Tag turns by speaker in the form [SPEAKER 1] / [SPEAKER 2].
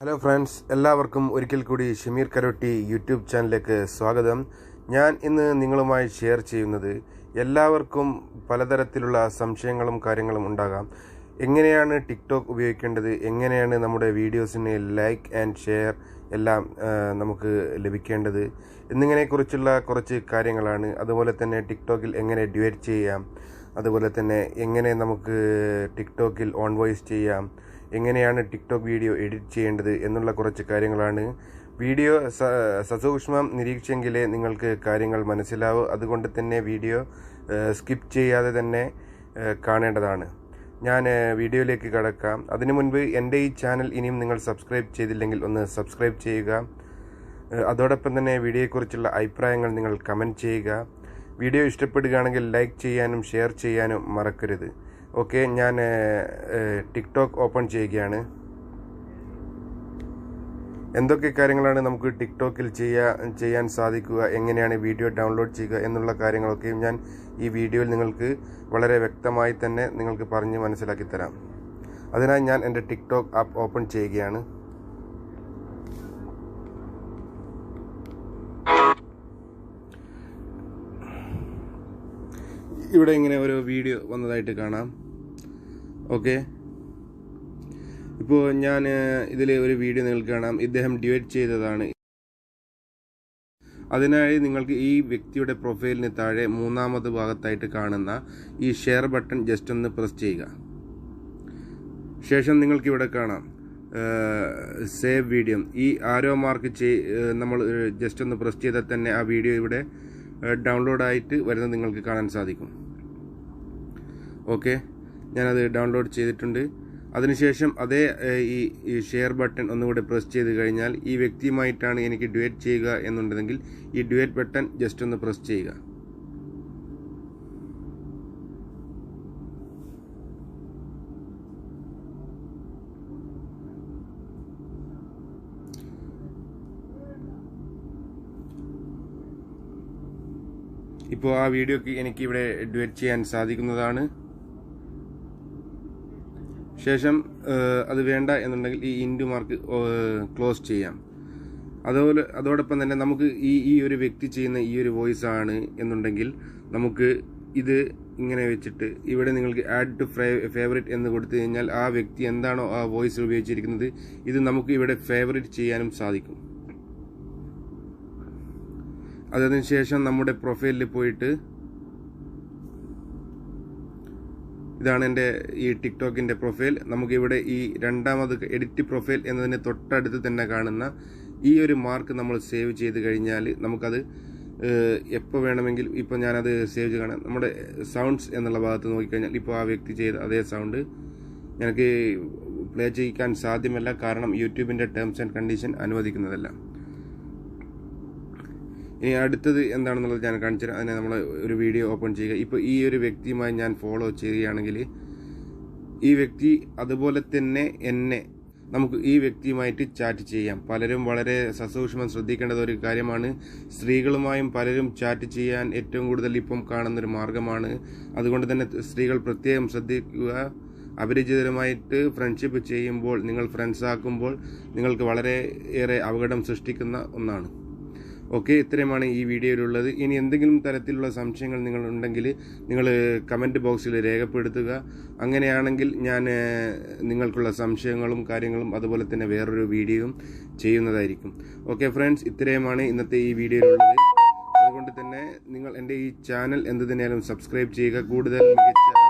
[SPEAKER 1] Hello friends, എല്ലാവർക്കും ഒരിക്കൽ കൂടി ഷമീർ കരോട്ടി യൂട്യൂബ് ചാനലിലേക്ക് സ്വാഗതം. ഞാൻ ഇന്ന് നിങ്ങളുമായി ഷെയർ ചെയ്യുന്നത് എല്ലാവർക്കും പലതരത്തിലുള്ള സംശയങ്ങളും കാര്യങ്ങളും ഉണ്ടാകാം. എങ്ങനെയാണ് ടിക്ടോക്ക് ഉപയോഗിക്കേണ്ടത്, എങ്ങനെയാണ് നമ്മുടെ വീഡിയോസിന് ലൈക്ക് ആൻഡ് ഷെയർ എല്ലാം നമുക്ക് ലഭിക്കേണ്ടത് എന്നിങ്ങനെക്കുറിച്ചുള്ള കുറച്ച് കാര്യങ്ങളാണ്. അതുപോലെ തന്നെ ടിക്ടോക്കിൽ എങ്ങനെ ഡ്യുവറ്റ് ചെയ്യാം, അതുപോലെ തന്നെ എങ്ങനെ നമുക്ക് ടിക്ടോക്കിൽ ഓൺ വോയിസ് ചെയ്യാം, എങ്ങനെയാണ് ടിക്ടോക്ക് വീഡിയോ എഡിറ്റ് ചെയ്യേണ്ടത് എന്നുള്ള കുറച്ച് കാര്യങ്ങളാണ്. വീഡിയോ സസൂക്ഷ്മം നിരീക്ഷിച്ചെങ്കിലേ നിങ്ങൾക്ക് കാര്യങ്ങൾ മനസ്സിലാവും. അതുകൊണ്ട് തന്നെ വീഡിയോ സ്കിപ്പ് ചെയ്യാതെ തന്നെ കാണേണ്ടതാണ്. ഞാൻ വീഡിയോയിലേക്ക് കടക്കാം. അതിനു മുൻപ് എൻ്റെ ഈ ചാനൽ ഇനിയും നിങ്ങൾ സബ്സ്ക്രൈബ് ചെയ്തില്ലെങ്കിൽ ഒന്ന് സബ്സ്ക്രൈബ് ചെയ്യുക. അതോടൊപ്പം തന്നെ വീഡിയോയെക്കുറിച്ചുള്ള അഭിപ്രായങ്ങൾ നിങ്ങൾ കമൻറ്റ് ചെയ്യുക. വീഡിയോ ഇഷ്ടപ്പെടുകയാണെങ്കിൽ ലൈക്ക് ചെയ്യാനും ഷെയർ ചെയ്യാനും മറക്കരുത്. ഓക്കെ, ഞാൻ ടിക്ടോക്ക് ഓപ്പൺ ചെയ്യുകയാണ്. എന്തൊക്കെ കാര്യങ്ങളാണ് നമുക്ക് ടിക്ടോക്കിൽ ചെയ്യാൻ സാധിക്കുക, എങ്ങനെയാണ് വീഡിയോ ഡൗൺലോഡ് ചെയ്യുക എന്നുള്ള കാര്യങ്ങളൊക്കെയും ഞാൻ ഈ വീഡിയോയിൽ നിങ്ങൾക്ക് വളരെ വ്യക്തമായി തന്നെ നിങ്ങൾക്ക് പറഞ്ഞ് മനസ്സിലാക്കി തരാം. അതിനായി ഞാൻ എൻ്റെ ടിക്ടോക്ക് ആപ്പ് ഓപ്പൺ ചെയ്യുകയാണ്. ഇവിടെ ഇങ്ങനെ ഒരു വീഡിയോ വന്നതായിട്ട് കാണാം. ഓക്കെ, ഇപ്പോൾ ഞാൻ ഇതിൽ ഒരു വീഡിയോ നിങ്ങൾക്ക് കാണാം. ഇദ്ദേഹം ഡ്യുവറ്റ് ചെയ്തതാണ്. അതിനായി നിങ്ങൾക്ക് ഈ വ്യക്തിയുടെ പ്രൊഫൈലിന് താഴെ മൂന്നാമത് ഭാഗത്തായിട്ട് കാണുന്ന ഈ ഷെയർ ബട്ടൺ ജസ്റ്റ് ഒന്ന് പ്രസ് ചെയ്യുക. ശേഷം നിങ്ങൾക്കിവിടെ കാണാം സേവ് വീഡിയോ. ഈ ആരോ മാർക്ക് നമ്മൾ ജസ്റ്റ് ഒന്ന് പ്രസ് ചെയ്താൽ തന്നെ ആ വീഡിയോ ഇവിടെ ഡൗൺലോഡായിട്ട് വരുന്നത് നിങ്ങൾക്ക് കാണാൻ സാധിക്കും. ഓക്കെ, ഞാനത് ഡൗൺലോഡ് ചെയ്തിട്ടുണ്ട്. അതിനുശേഷം അതേ ഈ ഷെയർ ബട്ടൺ ഒന്നുകൂടെ പ്രസ് ചെയ്ത് കഴിഞ്ഞാൽ ഈ വ്യക്തിയുമായിട്ടാണ് എനിക്ക് ഡ്യുവറ്റ് ചെയ്യുക എന്നുണ്ടെങ്കിൽ ഈ ഡ്യുവറ്റ് ബട്ടൺ ജസ്റ്റ് ഒന്ന് പ്രസ് ചെയ്യുക. ഇപ്പോൾ ആ വീഡിയോക്ക് എനിക്ക് ഇവിടെ ഡ്യുവറ്റ് ചെയ്യാൻ സാധിക്കുന്നതാണ്. ശേഷം അത് വേണ്ട എന്നുണ്ടെങ്കിൽ ഈ ഇൻഡു മാർക്ക് ക്ലോസ് ചെയ്യാം. അതോടൊപ്പം തന്നെ നമുക്ക് ഈ ഒരു വ്യക്തി ചെയ്യുന്ന ഈ ഒരു വോയിസ് ആണ് എന്നുണ്ടെങ്കിൽ നമുക്ക് ഇത് ഇങ്ങനെ വെച്ചിട്ട് ഇവിടെ നിങ്ങൾക്ക് ആഡ് ടു ഫേവറേറ്റ് എന്ന് കൊടുത്തു കഴിഞ്ഞാൽ ആ വ്യക്തി എന്താണോ ആ വോയിസ് ഉപയോഗിച്ചിരിക്കുന്നത് ഇത് നമുക്ക് ഇവിടെ ഫേവറേറ്റ് ചെയ്യാനും സാധിക്കും. അതിനുശേഷം നമ്മുടെ പ്രൊഫൈലിൽ പോയിട്ട് ഇതാണ് എൻ്റെ ഈ ടിക്ടോക്കിൻ്റെ പ്രൊഫൈൽ. നമുക്കിവിടെ ഈ രണ്ടാമത് എഡിറ്റ് പ്രൊഫൈൽ എന്നതിന് തൊട്ടടുത്ത് തന്നെ കാണുന്ന ഈ ഒരു മാർക്ക് നമ്മൾ സേവ് ചെയ്ത് കഴിഞ്ഞാൽ നമുക്കത് എപ്പോൾ വേണമെങ്കിൽ ഇപ്പോൾ ഞാനത് സേവ് ചെയ്ത് കാണാം. നമ്മുടെ സൗണ്ട്സ് എന്നുള്ള ഭാഗത്ത് നോക്കിക്കഴിഞ്ഞാൽ ഇപ്പോൾ ആ വ്യക്തി ചെയ്ത അതേ സൗണ്ട് എനിക്ക് പ്ലേ ചെയ്യിക്കാൻ സാധ്യമല്ല, കാരണം യൂട്യൂബിൻ്റെ ടേംസ് ആൻഡ് കണ്ടീഷൻ അനുവദിക്കുന്നതല്ല. ഇനി അടുത്തത് എന്താണെന്നുള്ളത് ഞാൻ കാണിച്ചു തരാം. അതിനെ നമ്മൾ ഒരു വീഡിയോ ഓപ്പൺ ചെയ്യുക. ഇപ്പോൾ ഈ ഒരു വ്യക്തിയുമായി ഞാൻ ഫോളോ ചെയ്യുകയാണെങ്കിൽ ഈ വ്യക്തി അതുപോലെ തന്നെ എന്നെ നമുക്ക് ഈ വ്യക്തിയുമായിട്ട് ചാറ്റ് ചെയ്യാം. പലരും വളരെ സസൂക്ഷ്മം ശ്രദ്ധിക്കേണ്ടത് ഒരു കാര്യമാണ്. സ്ത്രീകളുമായും പലരും ചാറ്റ് ചെയ്യാൻ ഏറ്റവും കൂടുതൽ ഇപ്പം കാണുന്നൊരു മാർഗമാണ്. അതുകൊണ്ട് തന്നെ സ്ത്രീകൾ പ്രത്യേകം ശ്രദ്ധിക്കുക. അപരിചിതരുമായിട്ട് ഫ്രണ്ട്ഷിപ്പ് ചെയ്യുമ്പോൾ, നിങ്ങൾ ഫ്രണ്ട്സ് ആക്കുമ്പോൾ നിങ്ങൾക്ക് വളരെ ഏറെ അപകടം സൃഷ്ടിക്കുന്ന ഒന്നാണ്. ഓക്കെ, ഇത്രയുമാണ് ഈ വീഡിയോയിലുള്ളത്. ഇനി എന്തെങ്കിലും തരത്തിലുള്ള സംശയങ്ങൾ നിങ്ങളുണ്ടെങ്കിൽ നിങ്ങൾ കമൻറ്റ് ബോക്സിൽ രേഖപ്പെടുത്തുക. അങ്ങനെയാണെങ്കിൽ ഞാൻ നിങ്ങൾക്കുള്ള സംശയങ്ങളും കാര്യങ്ങളും അതുപോലെ തന്നെ വേറൊരു വീഡിയോയും ചെയ്യുന്നതായിരിക്കും. ഓക്കെ ഫ്രണ്ട്സ്, ഇത്രയുമാണ് ഇന്നത്തെ ഈ വീഡിയോയിലുള്ളത്. അതുകൊണ്ട് തന്നെ നിങ്ങൾ എൻ്റെ ഈ ചാനൽ എന്ത് തന്നെയാലും സബ്സ്ക്രൈബ് ചെയ്യുക. കൂടുതൽ മികച്ച